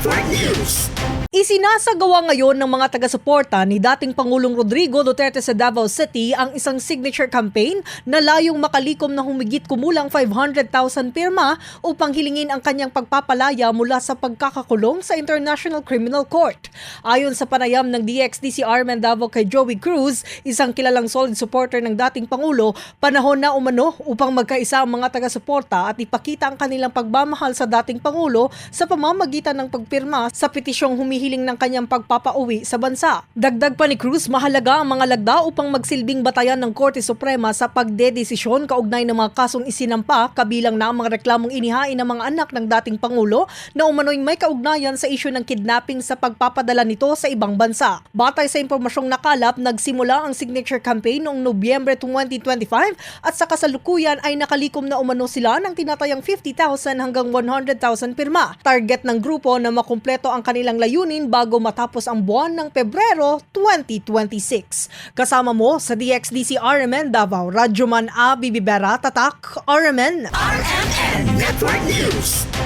Network News. Isinasagawa ngayon ng mga taga-suporta ni dating Pangulong Rodrigo Duterte sa Davao City ang isang signature campaign na layong makalikom na humigit kumulang 500,000 pirma upang hilingin ang kanyang pagpapalaya mula sa pagkakakulong sa International Criminal Court. Ayon sa panayam ng DXDCR Davao kay Joey Cruz, isang kilalang solid supporter ng dating Pangulo, panahon na umano upang magkaisa ang mga taga-suporta at ipakita ang kanilang pagmamahal sa dating Pangulo sa pamamagitan ng pagpirma sa petisyong humihiling ng kanyang pagpapauwi sa bansa. Dagdag pa ni Cruz, mahalaga ang mga lagda upang magsilbing batayan ng Korte Suprema sa pagdedesisyon kaugnay ng mga kasong isinampa, kabilang na ang mga reklamong inihain ng mga anak ng dating Pangulo na umano'y may kaugnayan sa isyu ng kidnapping sa pagpapadala nito sa ibang bansa. Batay sa impormasyong nakalap, nagsimula ang signature campaign noong Nobyembre 2025 at sa kasalukuyan ay nakalikom na umano sila ng tinatayang 50,000 hanggang 100,000 pirma. Target ng grupo na makumpleto ang kanilang layunin bago matapos ang buwan ng Pebrero 2026. Kasama mo sa DXDC RMN Davao, Radyoman A. Bibibera, Tatak, RMN. RMN Network News.